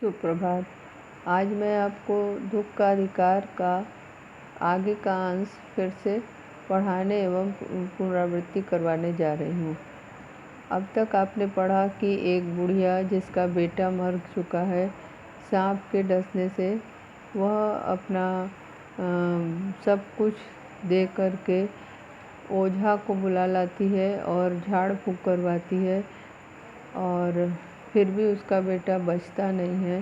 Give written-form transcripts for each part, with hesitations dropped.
सुप्रभात। आज मैं आपको दुख का अधिकार का आगे का अंश फिर से पढ़ाने एवं पुनरावृत्ति करवाने जा रही हूँ। अब तक आपने पढ़ा कि एक बुढ़िया जिसका बेटा मर चुका है, सांप के डसने से वह अपना सब कुछ दे करके ओझा को बुला लाती है और झाड़ फूँक करवाती है, और फिर भी उसका बेटा बचता नहीं है।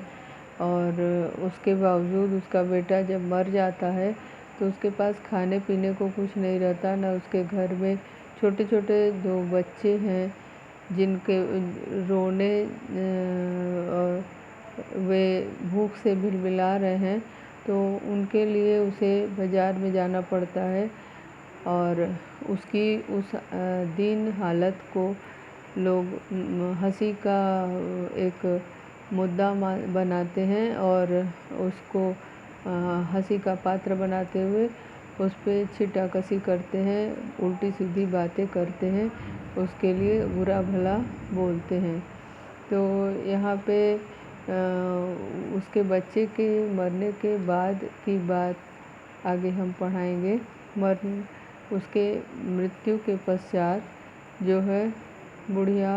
और उसके बावजूद उसका बेटा जब मर जाता है तो उसके पास खाने पीने को कुछ नहीं रहता। न उसके घर में छोटे छोटे 2 बच्चे हैं जिनके रोने और वे भूख से बिलबिला रहे हैं, तो उनके लिए उसे बाज़ार में जाना पड़ता है। और उसकी उस दीन हालत को लोग हंसी का एक मुद्दा बनाते हैं और उसको हंसी का पात्र बनाते हुए उस पर छीटाकशी करते हैं, उल्टी सीधी बातें करते हैं, उसके लिए बुरा भला बोलते हैं। तो यहाँ पे उसके बच्चे के मरने के बाद की बात आगे हम पढ़ाएंगे। उसके मृत्यु के पश्चात जो है बुढ़िया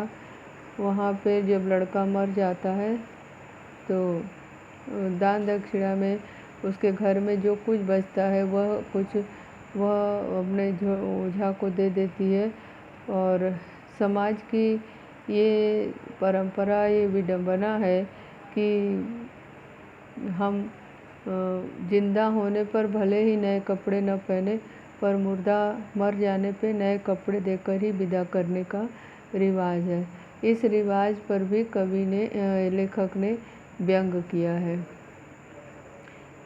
वहाँ पे जब लड़का मर जाता है तो दान दक्षिणा में उसके घर में जो कुछ बचता है वह अपने ओझा को दे देती है। और समाज की ये परंपरा, ये विडंबना है कि हम जिंदा होने पर भले ही नए कपड़े न पहने, पर मुर्दा मर जाने पे नए कपड़े देकर ही विदा करने का रिवाज है। इस रिवाज पर भी कवि ने लेखक ने व्यंग किया है।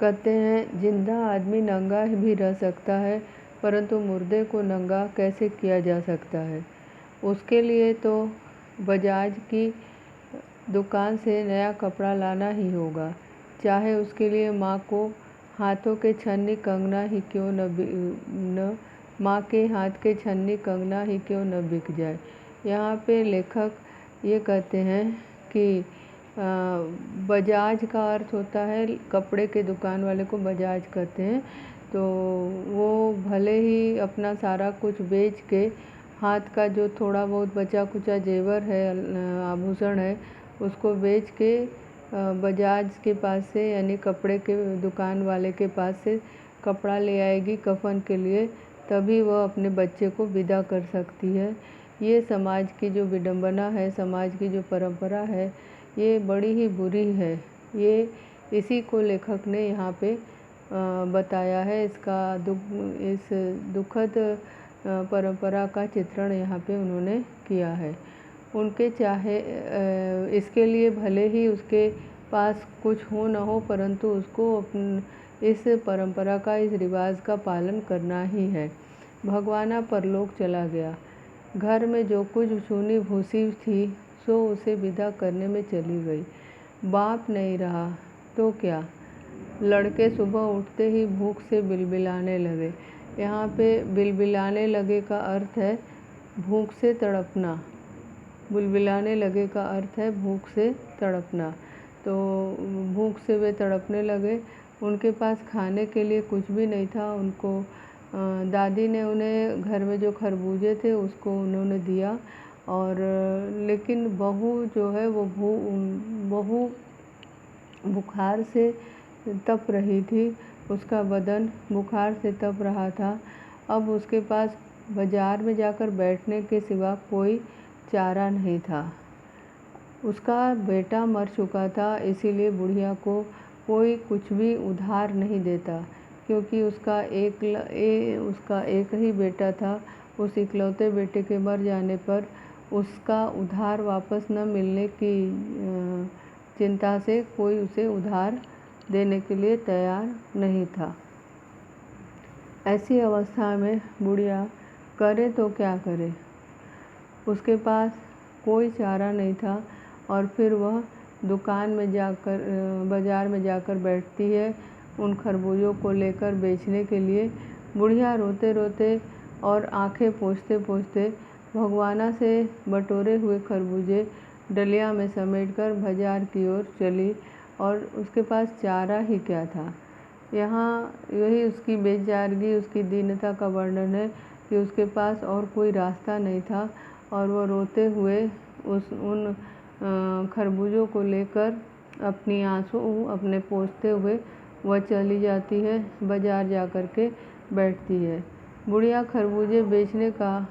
कहते हैं, जिंदा आदमी नंगा भी रह सकता है, परंतु मुर्दे को नंगा कैसे किया जा सकता है। उसके लिए तो बजाज की दुकान से नया कपड़ा लाना ही होगा, चाहे उसके लिए माँ को हाथों के छन्नी कंगना ही क्यों न माँ के हाथ के छन्नी कंगना ही क्यों न बिक जाए। यहाँ पे लेखक ये कहते हैं कि बजाज का अर्थ होता है, कपड़े के दुकान वाले को बजाज कहते हैं। तो वो भले ही अपना सारा कुछ बेच के हाथ का जो थोड़ा बहुत बचा कुचा जेवर है, आभूषण है, उसको बेच के बजाज के पास से यानी कपड़े के दुकान वाले के पास से कपड़ा ले आएगी कफन के लिए, तभी वह अपने बच्चे को विदा कर सकती है। ये समाज की जो विडंबना है, समाज की जो परंपरा है, ये बड़ी ही बुरी है। ये इसी को लेखक ने यहाँ पे बताया है। इस दुखद परंपरा का चित्रण यहाँ पे उन्होंने किया है। उनके चाहे इसके लिए भले ही उसके पास कुछ हो न हो, परंतु उसको इस परंपरा का, इस रिवाज का पालन करना ही है। भगवाना परलोक चला गया, घर में जो कुछ चूनी भूसी थी सो उसे विदा करने में चली गई। बाप नहीं रहा तो क्या, लड़के सुबह उठते ही भूख से बिलबिलाने लगे। यहाँ पे बिलबिलाने लगे का अर्थ है भूख से तड़पना। बिलबिलाने लगे का अर्थ है भूख से तड़पना। तो भूख से वे तड़पने लगे। उनके पास खाने के लिए कुछ भी नहीं था। उनको दादी ने उन्हें घर में जो खरबूजे थे उसको उन्होंने दिया, और लेकिन बहू जो है वो बहू बुखार से तप रही थी, उसका बदन बुखार से तप रहा था। अब उसके पास बाज़ार में जाकर बैठने के सिवा कोई चारा नहीं था। उसका बेटा मर चुका था, इसीलिए बुढ़िया को कोई कुछ भी उधार नहीं देता, क्योंकि उसका एक ही बेटा था। उस इकलौते बेटे के मर जाने पर उसका उधार वापस न मिलने की चिंता से कोई उसे उधार देने के लिए तैयार नहीं था। ऐसी अवस्था में बुढ़िया करे तो क्या करे, उसके पास कोई चारा नहीं था। और फिर वह दुकान में जाकर, बाज़ार में जाकर बैठती है उन खरबूजों को लेकर बेचने के लिए। बुढ़िया रोते रोते और आंखें पोंछते पोंछते भगवाना से बटोरे हुए खरबूजे डलिया में समेटकर बाज़ार की ओर चली, और उसके पास चारा ही क्या था। यहाँ यही उसकी बेचारगी, उसकी दीनता का वर्णन है कि उसके पास और कोई रास्ता नहीं था और वह रोते हुए उन खरबूजों को लेकर अपनी आंसू अपने पोंछते हुए वह चली जाती है, बाज़ार जा कर के बैठती है। बुढ़िया खरबूजे बेचने का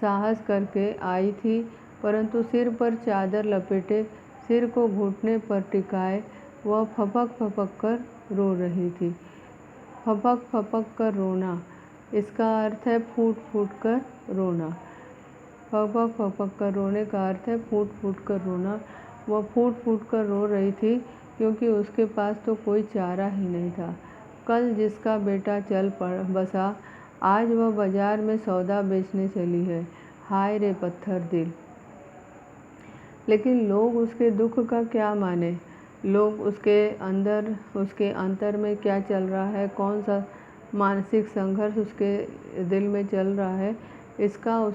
साहस करके आई थी, परंतु सिर पर चादर लपेटे, सिर को घुटने पर टिकाए वह फपक फपक कर रो रही थी। फपक फपक कर रोना, इसका अर्थ है फूट फूट कर रोना। फपक फपक कर रोने का अर्थ है फूट फूट कर रोना। वह फूट फूट कर रो रही थी क्योंकि उसके पास तो कोई चारा ही नहीं था। कल जिसका बेटा चल बसा, आज वह बाजार में सौदा बेचने चली है। हाय रे पत्थर दिल। लेकिन लोग उसके दुख का क्या माने। लोग उसके अंतर में क्या चल रहा है, कौन सा मानसिक संघर्ष उसके दिल में चल रहा है, इसका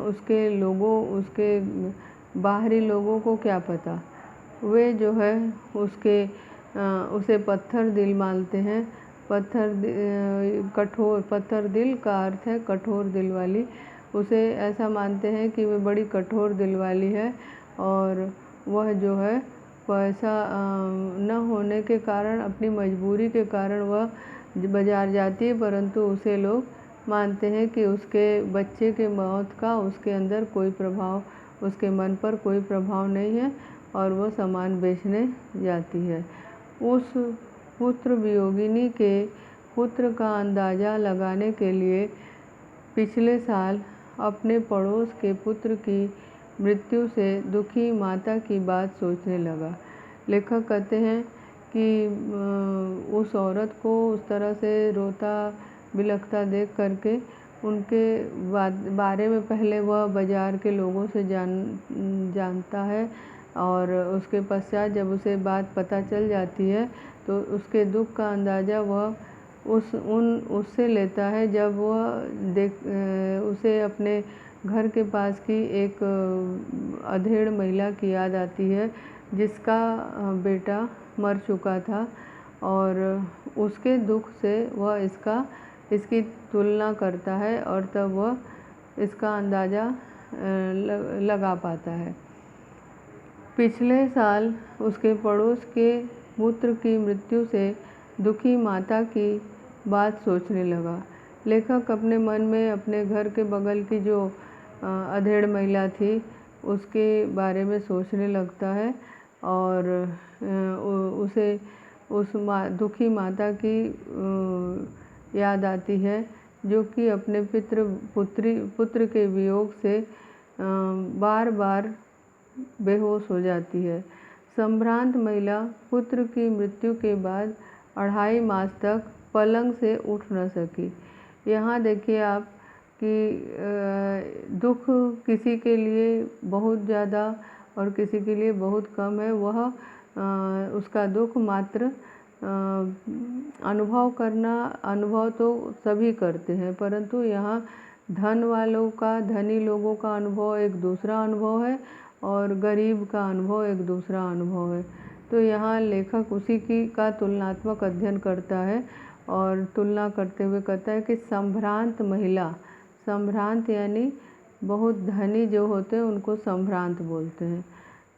उसके बाहरी लोगों को क्या पता। वे जो है उसे पत्थर दिल मानते हैं। पत्थर दिल का अर्थ है कठोर दिल वाली। उसे ऐसा मानते हैं कि वे बड़ी कठोर दिल वाली है और वह जो है पैसा न होने के कारण, अपनी मजबूरी के कारण वह बाज़ार जाती है, परंतु उसे लोग मानते हैं कि उसके बच्चे के मौत का उसके अंदर कोई प्रभाव, उसके मन पर कोई प्रभाव नहीं है और वह सामान बेचने जाती है। उस पुत्र वियोगिनी के पुत्र का अंदाज़ा लगाने के लिए पिछले साल अपने पड़ोस के पुत्र की मृत्यु से दुखी माता की बात सोचने लगा। लेखक कहते हैं कि उस औरत को उस तरह से रोता बिलखता देख करके उनके बारे में पहले वह बाज़ार के लोगों से जानता है और उसके पश्चात जब उसे बात पता चल जाती है तो उसके दुख का अंदाज़ा वह उससे लेता है जब वह उसे अपने घर के पास की एक अधेड़ महिला की याद आती है जिसका बेटा मर चुका था और उसके दुख से वह इसकी तुलना करता है और तब वह इसका अंदाज़ा लगा पाता है। पिछले साल उसके पड़ोस के पुत्र की मृत्यु से दुखी माता की बात सोचने लगा। लेखक अपने मन में अपने घर के बगल की जो अधेड़ महिला थी उसके बारे में सोचने लगता है और उसे उस दुखी माता की याद आती है जो कि अपने पुत्र के वियोग से बार बार बेहोश हो जाती है। संभ्रांत महिला पुत्र की मृत्यु के बाद 2.5 मास तक पलंग से उठ न सकी। यहाँ देखिए आप कि दुख किसी के लिए बहुत ज़्यादा और किसी के लिए बहुत कम है। वह उसका दुख मात्र अनुभव तो सभी करते हैं, परंतु यहाँ धनी लोगों का अनुभव एक दूसरा अनुभव है और गरीब का अनुभव एक दूसरा अनुभव है। तो यहाँ लेखक उसी का तुलनात्मक अध्ययन करता है और तुलना करते हुए कहता है कि संभ्रांत महिला, संभ्रांत यानी बहुत धनी जो होते हैं उनको संभ्रांत बोलते हैं।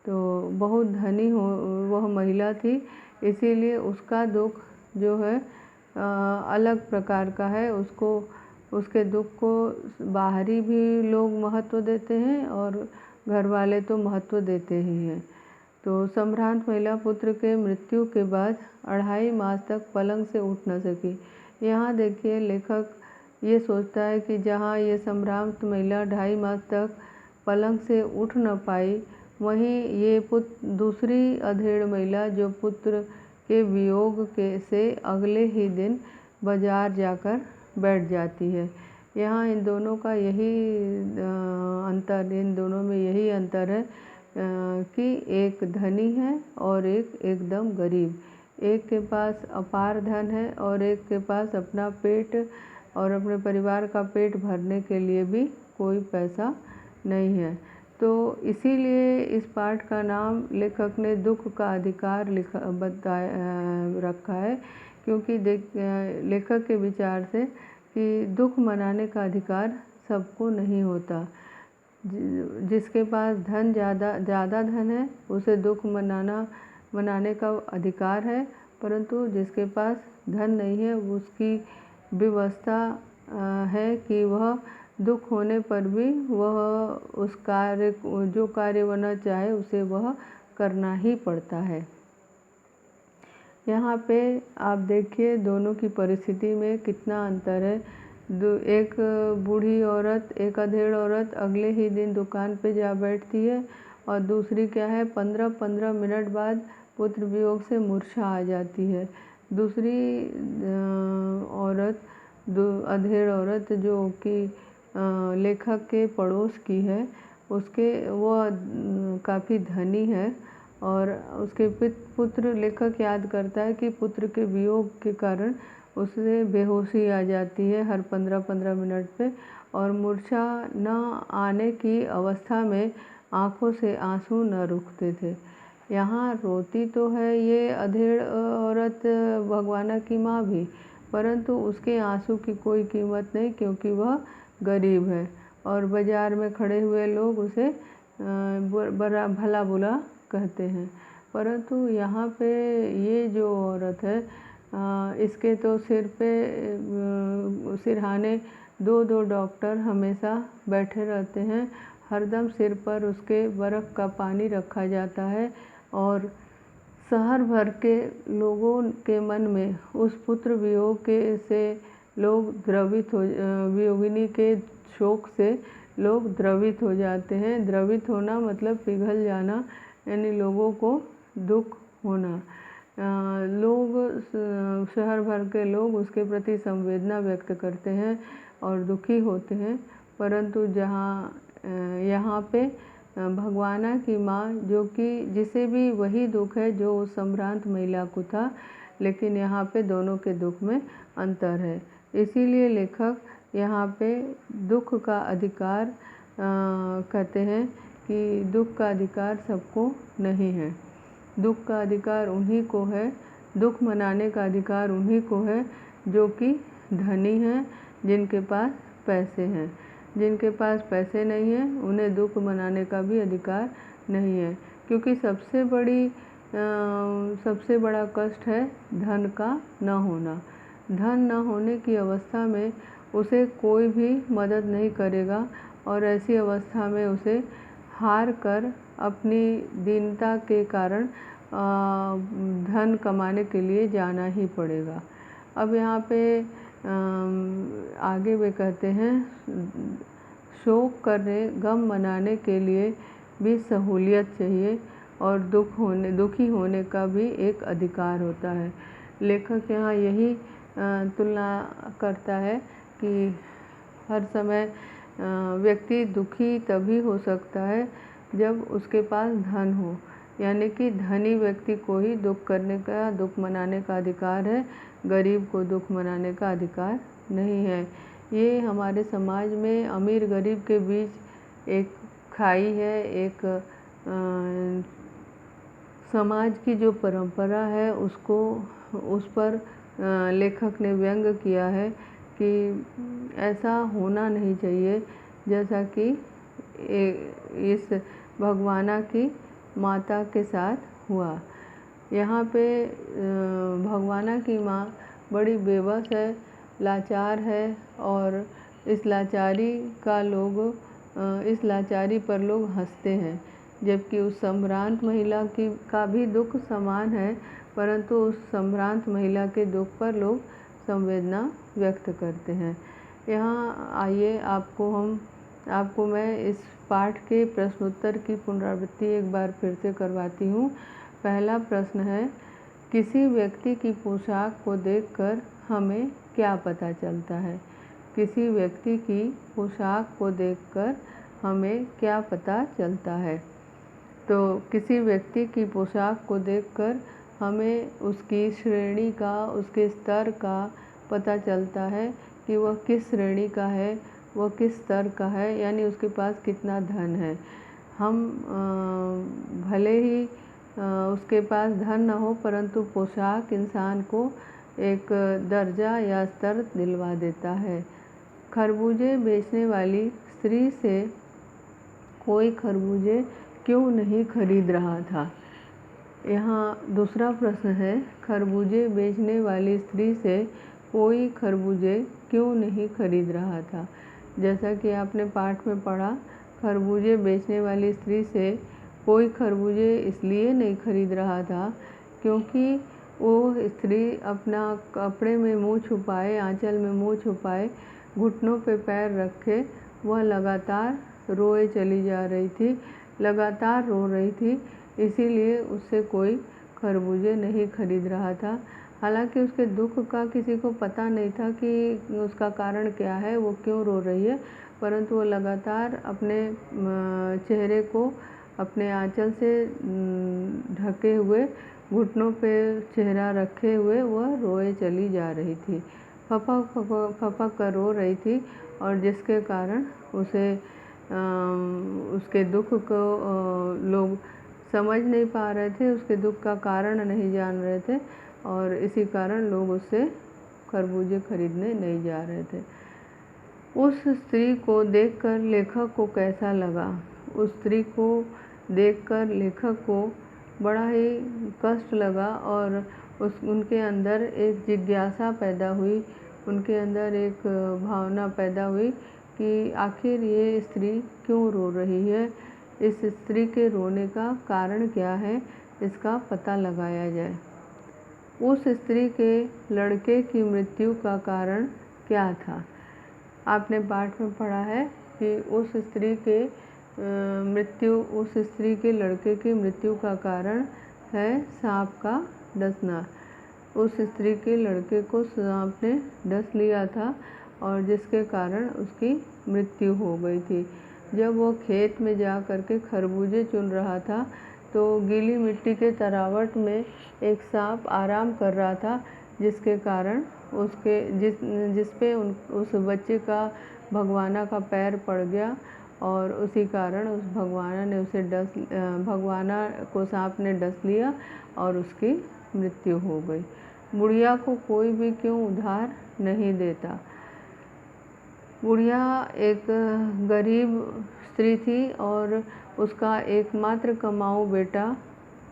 तो बहुत धनी वह महिला थी, इसीलिए उसका दुख जो है अलग प्रकार का है। उसके दुख को बाहरी भी लोग महत्व देते हैं और घर वाले तो महत्व देते ही हैं। तो संभ्रांत महिला पुत्र के मृत्यु के बाद 2.5 मास तक पलंग से उठ न सकी। यहाँ देखिए लेखक ये सोचता है कि जहाँ ये संभ्रांत महिला 2.5 मास तक पलंग से उठ न पाई, वहीं ये दूसरी अधेड़ महिला जो पुत्र के वियोग से अगले ही दिन बाजार जाकर बैठ जाती है। यहाँ इन दोनों में यही अंतर है कि एक धनी है और एक एकदम गरीब। एक के पास अपार धन है और एक के पास अपना पेट और अपने परिवार का पेट भरने के लिए भी कोई पैसा नहीं है। तो इसीलिए इस पाठ का नाम लेखक ने दुख का अधिकार रखा है, क्योंकि लेखक के विचार से कि दुख मनाने का अधिकार सबको नहीं होता। जिसके पास ज़्यादा धन है उसे दुख मनाने का अधिकार है, परंतु जिसके पास धन नहीं है उसकी व्यवस्था है कि वह दुख होने पर भी वह उस जो कार्य वह चाहे उसे वह करना ही पड़ता है। यहाँ पे आप देखिए दोनों की परिस्थिति में कितना अंतर है। एक बूढ़ी औरत, एक अधेड़ औरत अगले ही दिन दुकान पे जा बैठती है और दूसरी क्या है 15-15 मिनट बाद पुत्र वियोग से मूर्छा आ जाती है। दूसरी औरत, अधेड़ औरत जो कि लेखक के पड़ोस की है, वह काफ़ी धनी है और उसके पुत्र, लेखक याद करता है कि पुत्र के वियोग के कारण उसे बेहोशी आ जाती है हर 15-15 मिनट पे, और मूर्छा न आने की अवस्था में आँखों से आंसू न रुकते थे। यहाँ रोती तो है ये अधेड़ औरत, भगवाना की माँ भी, परंतु उसके आंसू की कोई कीमत नहीं, क्योंकि वह गरीब है और बाज़ार में खड़े हुए लोग उसे भला बुरा कहते हैं। परंतु यहाँ पे ये जो औरत है, इसके तो सिरहाने 2-2 डॉक्टर हमेशा बैठे रहते हैं। हरदम सिर पर उसके बर्फ़ का पानी रखा जाता है और शहर भर के लोगों के मन में उस पुत्र वियोग से लोग वियोगिनी के शोक से लोग द्रवित हो जाते हैं। द्रवित होना मतलब पिघल जाना, यानी लोगों को दुख होना। लोग, शहर भर के लोग उसके प्रति संवेदना व्यक्त करते हैं और दुखी होते हैं, परंतु यहाँ पे भगवाना की माँ, जो कि जिसे भी वही दुख है जो उस संभ्रांत महिला को था, लेकिन यहाँ पे दोनों के दुख में अंतर है। इसीलिए लेखक यहाँ पे दुख का अधिकार कहते हैं कि दुख का अधिकार सबको नहीं है। दुख का अधिकार उन्हीं को है, दुख मनाने का अधिकार उन्हीं को है जो कि धनी हैं, जिनके पास पैसे हैं। जिनके पास पैसे नहीं हैं उन्हें दुख मनाने का भी अधिकार नहीं है, क्योंकि सबसे बड़ा कष्ट है धन का न होना। धन न होने की अवस्था में उसे कोई भी मदद नहीं करेगा और ऐसी अवस्था में उसे हार कर अपनी दीनता के कारण धन कमाने के लिए जाना ही पड़ेगा। अब यहाँ पे आगे वे कहते हैं, शोक करने, गम मनाने के लिए भी सहूलियत चाहिए और दुखी होने का भी एक अधिकार होता है। लेखक यहाँ यही तुलना करता है कि हर समय व्यक्ति दुखी तभी हो सकता है जब उसके पास धन हो, यानी कि धनी व्यक्ति को ही दुख मनाने का अधिकार है, गरीब को दुख मनाने का अधिकार नहीं है। ये हमारे समाज में अमीर गरीब के बीच एक खाई है, एक समाज की जो परंपरा है उस पर लेखक ने व्यंग किया है कि ऐसा होना नहीं चाहिए जैसा कि इस भगवाना की माता के साथ हुआ। यहाँ पे भगवाना की माँ बड़ी बेबस है, लाचार है और इस लाचारी पर लोग हंसते हैं, जबकि उस संभ्रांत महिला का भी दुख समान है, परंतु उस संभ्रांत महिला के दुख पर लोग संवेदना व्यक्त करते हैं। यहाँ आइए आपको मैं इस पाठ के प्रश्नोत्तर की पुनरावृत्ति एक बार फिर से करवाती हूँ। पहला प्रश्न है, किसी व्यक्ति की पोशाक को देखकर हमें क्या पता चलता है? किसी व्यक्ति की पोशाक को देखकर हमें क्या पता चलता है? तो किसी व्यक्ति की पोशाक को देखकर हमें उसकी श्रेणी का, उसके स्तर का पता चलता है कि वह किस श्रेणी का है, वह किस स्तर का है, यानी उसके पास कितना धन है। हम भले ही उसके पास धन न हो, परंतु पोशाक इंसान को एक दर्जा या स्तर दिलवा देता है। खरबूजे बेचने वाली स्त्री से कोई खरबूजे क्यों नहीं खरीद रहा था? यहाँ दूसरा प्रश्न है, खरबूजे बेचने वाली स्त्री से कोई खरबूजे क्यों नहीं खरीद रहा था? जैसा कि आपने पाठ में पढ़ा, खरबूजे बेचने वाली स्त्री से कोई खरबूजे इसलिए नहीं खरीद रहा था क्योंकि वो स्त्री अपना कपड़े में मुंह छुपाए, आंचल में मुंह छुपाए, घुटनों पे पैर रखे वह लगातार रोए चली जा रही थी, लगातार रो रही थी, इसीलिए उससे कोई खरबूजे नहीं खरीद रहा था। हालांकि उसके दुख का किसी को पता नहीं था कि उसका कारण क्या है, वो क्यों रो रही है, परंतु वो लगातार अपने चेहरे को अपने आंचल से ढके हुए, घुटनों पे चेहरा रखे हुए वह रोए चली जा रही थी, फपक फपक फपक कर रो रही थी, और जिसके कारण उसे उसके दुख को लोग समझ नहीं पा रहे थे, उसके दुख का कारण नहीं जान रहे थे, और इसी कारण लोग उससे खरबूजे खरीदने नहीं जा रहे थे। उस स्त्री को देखकर लेखक को कैसा लगा? उस स्त्री को देखकर लेखक को बड़ा ही कष्ट लगा और उनके अंदर एक जिज्ञासा पैदा हुई, उनके अंदर एक भावना पैदा हुई कि आखिर ये स्त्री क्यों रो रही है, इस स्त्री के रोने का कारण क्या है, इसका पता लगाया जाए। उस स्त्री के लड़के की मृत्यु का कारण क्या था? आपने पाठ में पढ़ा है कि उस स्त्री के लड़के की मृत्यु का कारण है सांप का डसना। उस स्त्री के लड़के को सांप ने डस लिया था और जिसके कारण उसकी मृत्यु हो गई थी। जब वो खेत में जा कर के खरबूजे चुन रहा था तो गीली मिट्टी के तरावट में एक सांप आराम कर रहा था, जिसके कारण जिस पे उस बच्चे का भगवाना का पैर पड़ गया और उसी कारण उस भगवाना को सांप ने डस लिया और उसकी मृत्यु हो गई। बुढ़िया को कोई भी क्यों उधार नहीं देता? बुढ़िया एक गरीब स्त्री थी और उसका एकमात्र कमाऊ बेटा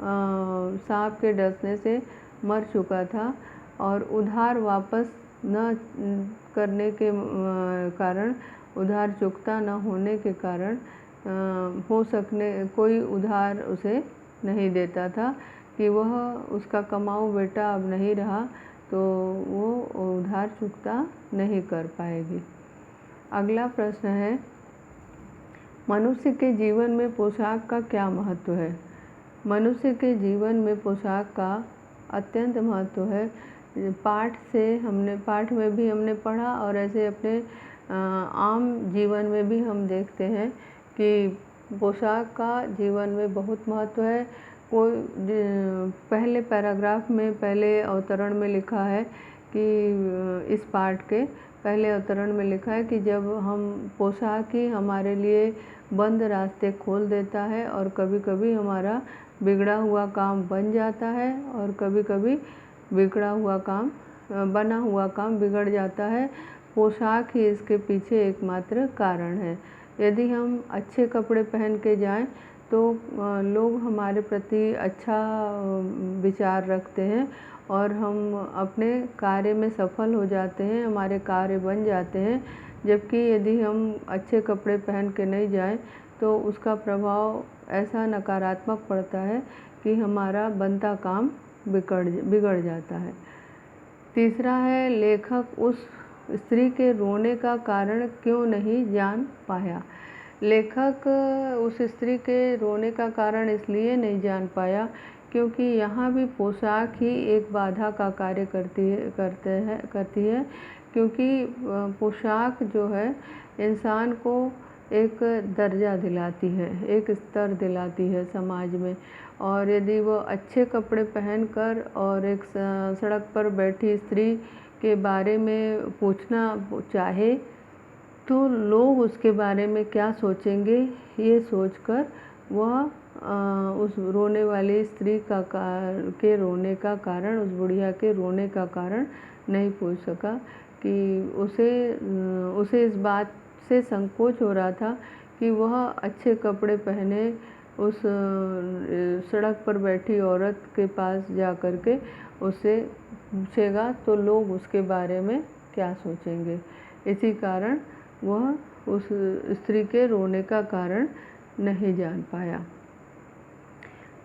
सांप के डसने से मर चुका था, और उधार वापस न करने के कारण, उधार चुकता न होने के कारण कोई उधार उसे नहीं देता था कि वह उसका कमाऊ बेटा अब नहीं रहा तो वो उधार चुकता नहीं कर पाएगी। अगला प्रश्न है, मनुष्य के जीवन में पोशाक का क्या महत्व है? मनुष्य के जीवन में पोशाक का अत्यंत महत्व है। पाठ में भी हमने पढ़ा और ऐसे अपने आम जीवन में भी हम देखते हैं कि पोशाक का जीवन में बहुत महत्व है। पहले पैराग्राफ में, पहले अवतरण में लिखा है कि इस पाठ के पहले अवतरण में लिखा है कि जब हम पोशाक ही हमारे लिए बंद रास्ते खोल देता है और कभी कभी हमारा बिगड़ा हुआ काम बन जाता है और कभी कभी बना हुआ काम बिगड़ जाता है। पोशाक ही इसके पीछे एकमात्र कारण है। यदि हम अच्छे कपड़े पहन के जाएं तो लोग हमारे प्रति अच्छा विचार रखते हैं और हम अपने कार्य में सफल हो जाते हैं, हमारे कार्य बन जाते हैं। जबकि यदि हम अच्छे कपड़े पहन के नहीं जाएं तो उसका प्रभाव ऐसा नकारात्मक पड़ता है कि हमारा बनता काम बिगड़ जाता है। तीसरा है, लेखक उस स्त्री के रोने का कारण क्यों नहीं जान पाया? लेखक उस स्त्री के रोने का कारण इसलिए नहीं जान पाया क्योंकि यहाँ भी पोशाक ही एक बाधा का कार्य करती है, क्योंकि पोशाक जो है इंसान को एक दर्जा दिलाती है, एक स्तर दिलाती है समाज में। और यदि वो अच्छे कपड़े पहनकर और एक सड़क पर बैठी स्त्री के बारे में पूछना चाहे तो लोग उसके बारे में क्या सोचेंगे, ये सोचकर वह उस रोने वाली स्त्री के रोने का कारण, उस बुढ़िया के रोने का कारण नहीं पूछ सका कि उसे इस बात से संकोच हो रहा था कि वह अच्छे कपड़े पहने उस सड़क पर बैठी औरत के पास जा कर के उससे पूछेगा तो लोग उसके बारे में क्या सोचेंगे। इसी कारण वह उस स्त्री के रोने का कारण नहीं जान पाया।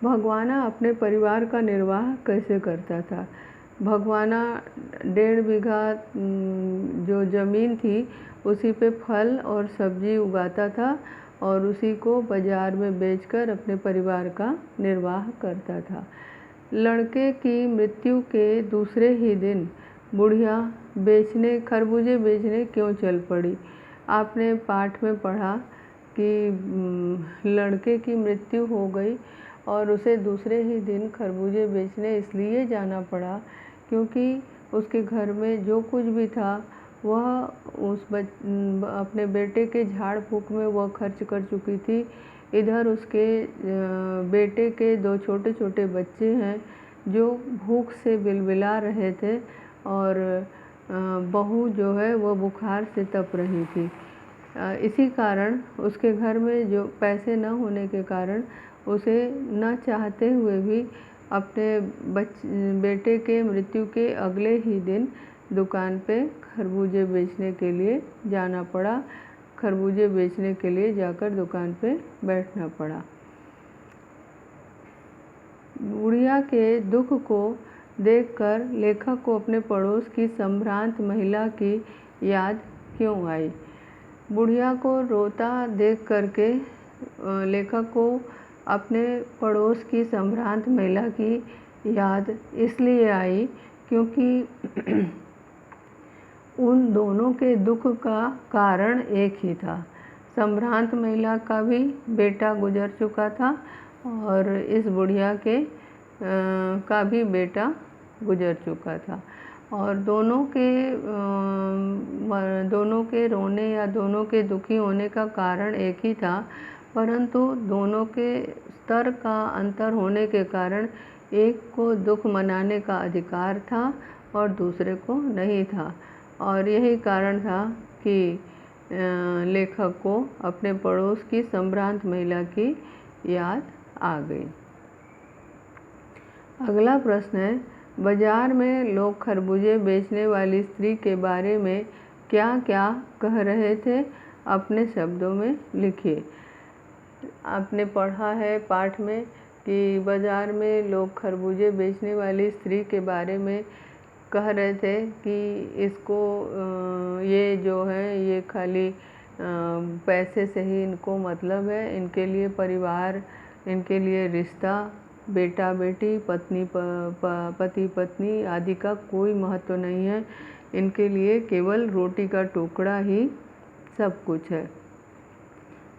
भगवाना अपने परिवार का निर्वाह कैसे करता था। भगवाना 1.5 बीघा जो ज़मीन थी उसी पे फल और सब्जी उगाता था और उसी को बाज़ार में बेचकर अपने परिवार का निर्वाह करता था। लड़के की मृत्यु के दूसरे ही दिन बुढ़िया खरबूजे बेचने क्यों चल पड़ी। आपने पाठ में पढ़ा कि लड़के की मृत्यु हो गई और उसे दूसरे ही दिन खरबूजे बेचने इसलिए जाना पड़ा क्योंकि उसके घर में जो कुछ भी था वह अपने बेटे के झाड़ फूँक में वह खर्च कर चुकी थी। इधर उसके बेटे के 2 छोटे छोटे बच्चे हैं जो भूख से बिलबिला रहे थे और बहू जो है वह बुखार से तप रही थी। इसी कारण उसके घर में जो पैसे न होने के कारण उसे न चाहते हुए भी अपने बेटे के मृत्यु के अगले ही दिन दुकान पे खरबूजे बेचने के लिए जाना पड़ा। खरबूजे बेचने के लिए जाकर दुकान पे बैठना पड़ा। बुढ़िया के दुख को देखकर लेखक को अपने पड़ोस की संभ्रांत महिला की याद क्यों आई। बुढ़िया को रोता देख करके लेखक को अपने पड़ोस की संभ्रांत महिला की याद इसलिए आई क्योंकि उन दोनों के दुख का कारण एक ही था। संभ्रांत महिला का भी बेटा गुजर चुका था और इस बुढ़िया के का भी बेटा गुजर चुका था और दोनों के रोने या दोनों के दुखी होने का कारण एक ही था, परंतु दोनों के स्तर का अंतर होने के कारण एक को दुख मनाने का अधिकार था और दूसरे को नहीं था। और यही कारण था कि लेखक को अपने पड़ोस की संभ्रांत महिला की याद आ गई। अगला प्रश्न है, बाजार में लोग खरबूजे बेचने वाली स्त्री के बारे में क्या क्या कह रहे थे, अपने शब्दों में लिखिए। आपने पढ़ा है पाठ में कि बाजार में लोग खरबूजे बेचने वाली स्त्री के बारे में कह रहे थे कि इसको ये जो है ये खाली पैसे से ही इनको मतलब है, इनके लिए परिवार, इनके लिए रिश्ता, बेटा बेटी, पति पत्नी आदि का कोई महत्व नहीं है, इनके लिए केवल रोटी का टुकड़ा ही सब कुछ है।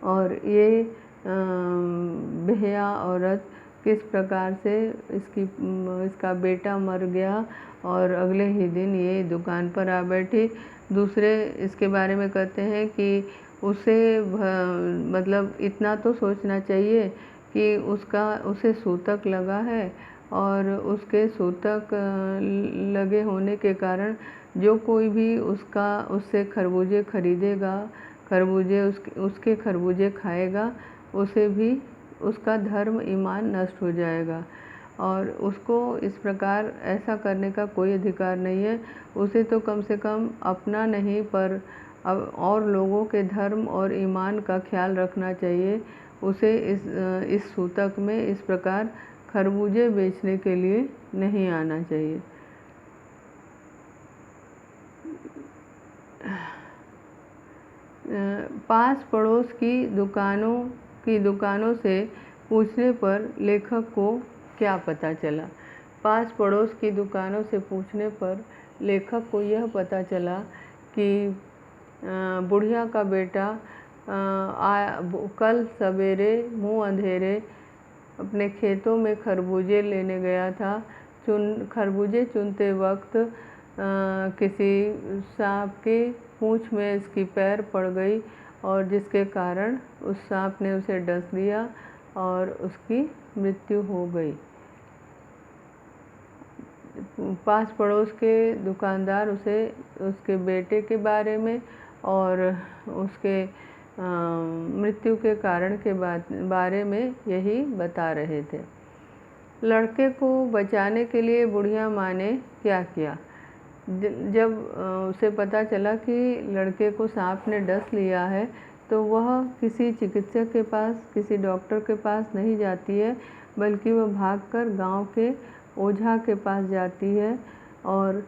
और ये बेहया औरत किस प्रकार से इसका बेटा मर गया और अगले ही दिन ये दुकान पर आ बैठी। दूसरे इसके बारे में कहते हैं कि उसे मतलब इतना तो सोचना चाहिए कि उसे सूतक लगा है और उसके सूतक लगे होने के कारण जो कोई भी उससे खरबूजे खरीदेगा, उसके खरबूजे खाएगा, उसे भी उसका धर्म ईमान नष्ट हो जाएगा और उसको इस प्रकार ऐसा करने का कोई अधिकार नहीं है। उसे तो कम से कम अपना नहीं पर अब और लोगों के धर्म और ईमान का ख्याल रखना चाहिए। उसे इस सूतक में इस प्रकार खरबूजे बेचने के लिए नहीं आना चाहिए। पास पड़ोस की दुकानों से पूछने पर लेखक को क्या पता चला। पास पड़ोस की दुकानों से पूछने पर लेखक को यह पता चला कि बुढ़िया का बेटा कल सवेरे मुँह अंधेरे अपने खेतों में खरबूजे लेने गया था। खरबूजे चुनते वक्त किसी सांप की पूँछ में इसकी पैर पड़ गई और जिसके कारण उस सांप ने उसे डस लिया और उसकी मृत्यु हो गई। पास पड़ोस के दुकानदार उसे उसके बेटे के बारे में और उसके मृत्यु के कारण के बारे में यही बता रहे थे। लड़के को बचाने के लिए बुढ़िया माँ ने क्या किया? जब उसे पता चला कि लड़के को सांप ने डस लिया है तो वह किसी चिकित्सक के पास, किसी डॉक्टर के पास नहीं जाती है, बल्कि वह भागकर गांव के ओझा के पास जाती है और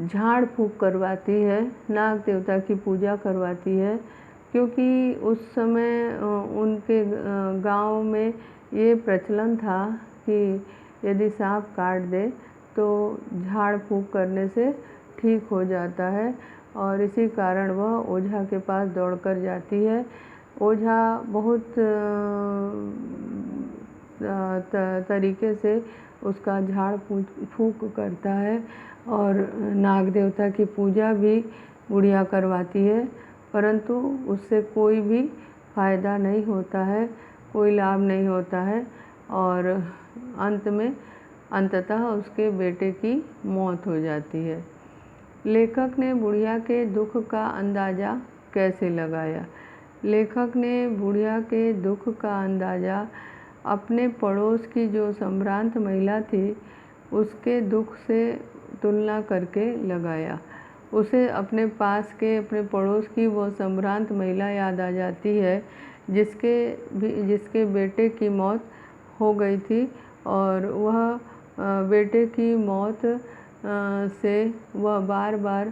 झाड़ फूंक करवाती है, नाग देवता की पूजा करवाती है। क्योंकि उस समय उनके गांव में ये प्रचलन था कि यदि सांप काट दे तो झाड़ फूंक करने से ठीक हो जाता है, और इसी कारण वह ओझा के पास दौड़कर जाती है। ओझा बहुत तरीके से उसका झाड़ फूंक करता है और नाग देवता की पूजा भी बुढ़िया करवाती है, परंतु उससे कोई भी फायदा नहीं होता है, कोई लाभ नहीं होता है और अंततः उसके बेटे की मौत हो जाती है। लेखक ने बुढ़िया के दुख का अंदाज़ा कैसे लगाया? लेखक ने बुढ़िया के दुख का अंदाज़ा अपने पड़ोस की जो संभ्रांत महिला थी उसके दुख से तुलना करके लगाया। उसे अपने पास के, अपने पड़ोस की वो संभ्रांत महिला याद आ जाती है जिसके बेटे की मौत हो गई थी, और वह बेटे की मौत से वह बार बार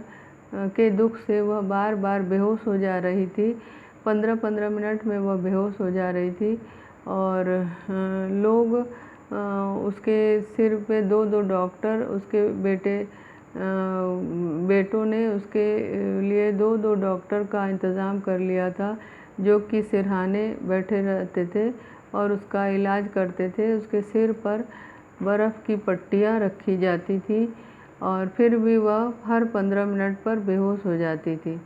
के दुख से वह बार बार बेहोश हो जा रही थी। 15-15 मिनट में वह बेहोश हो जा रही थी और लोग उसके सिर पे 2-2 डॉक्टर, उसके बेटों ने उसके लिए 2-2 डॉक्टर का इंतज़ाम कर लिया था, जो कि सिरहाने बैठे रहते थे और उसका इलाज करते थे। उसके सिर पर बर्फ़ की पट्टियाँ रखी जाती थी और फिर भी वह हर 15 मिनट पर बेहोश हो जाती थी।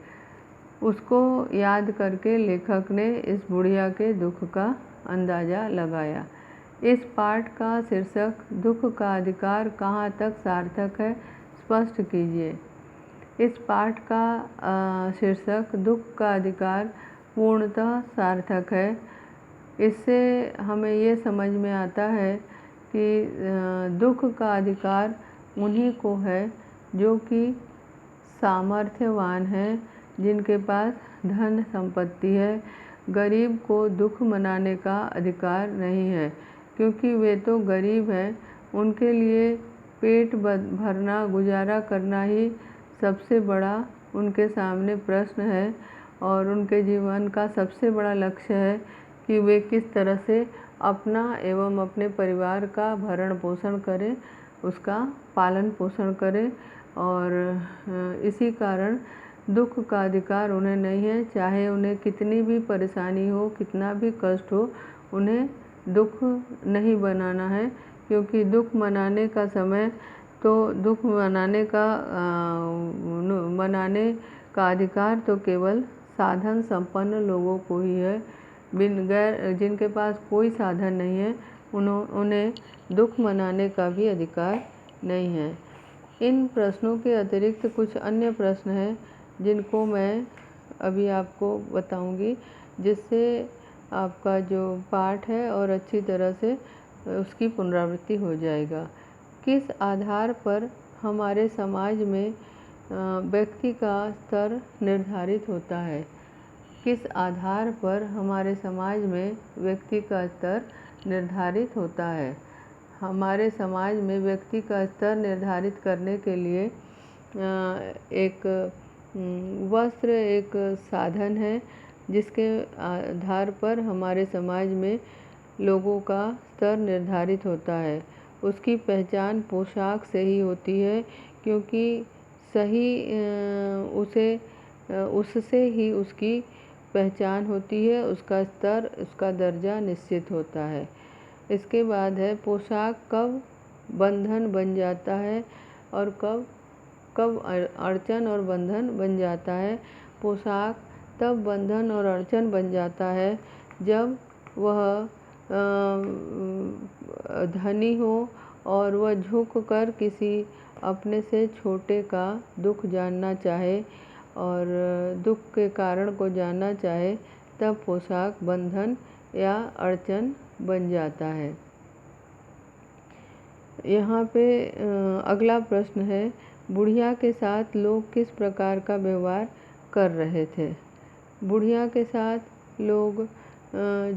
उसको याद करके लेखक ने इस बुढ़िया के दुख का अंदाज़ा लगाया। इस पाठ का शीर्षक दुख का अधिकार कहाँ तक सार्थक है, स्पष्ट कीजिए। इस पाठ का शीर्षक दुख का अधिकार पूर्णतः सार्थक है। इससे हमें ये समझ में आता है कि दुख का अधिकार उन्हीं को है जो कि सामर्थ्यवान हैं, जिनके पास धन संपत्ति है। गरीब को दुख मनाने का अधिकार नहीं है, क्योंकि वे तो गरीब हैं। उनके लिए पेट भरना, गुजारा करना ही सबसे बड़ा उनके सामने प्रश्न है, और उनके जीवन का सबसे बड़ा लक्ष्य है कि वे किस तरह से अपना एवं अपने परिवार का भरण पोषण करें, उसका पालन पोषण करें। और इसी कारण दुख का अधिकार उन्हें नहीं है। चाहे उन्हें कितनी भी परेशानी हो, कितना भी कष्ट हो, उन्हें दुख नहीं बनाना है, क्योंकि दुख मनाने का समय तो दुख मनाने का अधिकार तो केवल साधन संपन्न लोगों को ही है। जिनके पास कोई साधन नहीं है उन्हें दुख मनाने का भी अधिकार नहीं है। इन प्रश्नों के अतिरिक्त कुछ अन्य प्रश्न हैं जिनको मैं अभी आपको बताऊंगी, जिससे आपका जो पाठ है और अच्छी तरह से उसकी पुनरावृत्ति हो जाएगा। किस आधार पर हमारे समाज में व्यक्ति का स्तर निर्धारित होता है? किस आधार पर हमारे समाज में व्यक्ति का स्तर निर्धारित होता है? हमारे समाज में व्यक्ति का स्तर निर्धारित करने के लिए एक वस्त्र एक साधन है, जिसके आधार पर हमारे समाज में लोगों का स्तर निर्धारित होता है। उसकी पहचान पोशाक से ही होती है, क्योंकि उससे ही उसकी पहचान होती है, उसका स्तर, उसका दर्जा निश्चित होता है। इसके बाद है पोशाक कब बंधन बन जाता है और कब अड़चन और बंधन बन जाता है। पोशाक तब बंधन और अड़चन बन जाता है जब वह धनी हो और वह झुक कर किसी अपने से छोटे का दुख जानना चाहे और दुख के कारण को जानना चाहे, तब पोशाक बंधन या अड़चन बन जाता है। यहाँ पे अगला प्रश्न है, बुढ़िया के साथ लोग किस प्रकार का व्यवहार कर रहे थे? बुढ़िया के साथ लोग,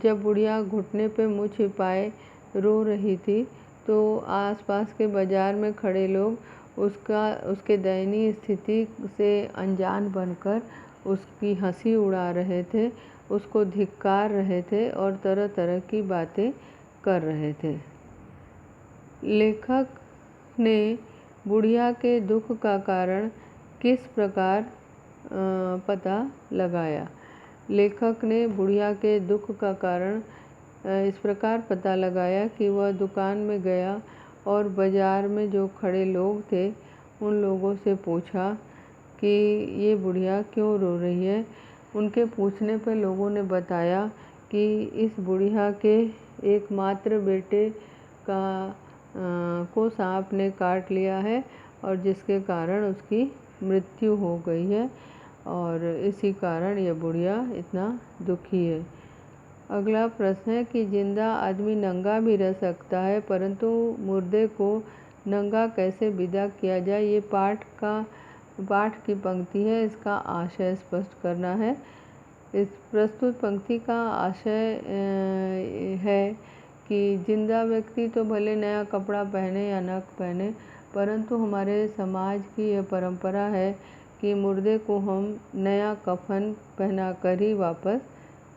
जब बुढ़िया घुटने पे मुँह छिपाए रो रही थी, तो आसपास के बाज़ार में खड़े लोग उसके दयनीय स्थिति से अनजान बनकर उसकी हंसी उड़ा रहे थे, उसको धिक्कार रहे थे और तरह तरह की बातें कर रहे थे। लेखक ने बुढ़िया के दुख का कारण किस प्रकार पता लगाया? लेखक ने बुढ़िया के दुख का कारण इस प्रकार पता लगाया कि वह दुकान में गया और बाज़ार में जो खड़े लोग थे उन लोगों से पूछा कि ये बुढ़िया क्यों रो रही है। उनके पूछने पर लोगों ने बताया कि इस बुढ़िया के एकमात्र बेटे को सांप ने काट लिया है और जिसके कारण उसकी मृत्यु हो गई है और इसी कारण यह बुढ़िया इतना दुखी है। अगला प्रश्न है कि जिंदा आदमी नंगा भी रह सकता है, परंतु मुर्दे को नंगा कैसे विदा किया जाए? ये पाठ की पंक्ति है, इसका आशय स्पष्ट करना है। इस प्रस्तुत पंक्ति का आशय है कि जिंदा व्यक्ति तो भले नया कपड़ा पहने या न पहने, परंतु हमारे समाज की यह परंपरा है कि मुर्दे को हम नया कफन पहनाकर ही वापस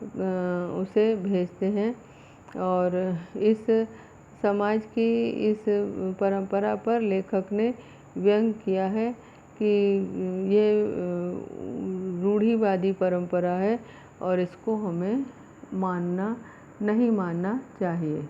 उसे भेजते हैं। और इस समाज की इस परंपरा पर लेखक ने व्यंग किया है कि ये रूढ़िवादी परंपरा है और इसको हमें नहीं मानना चाहिए।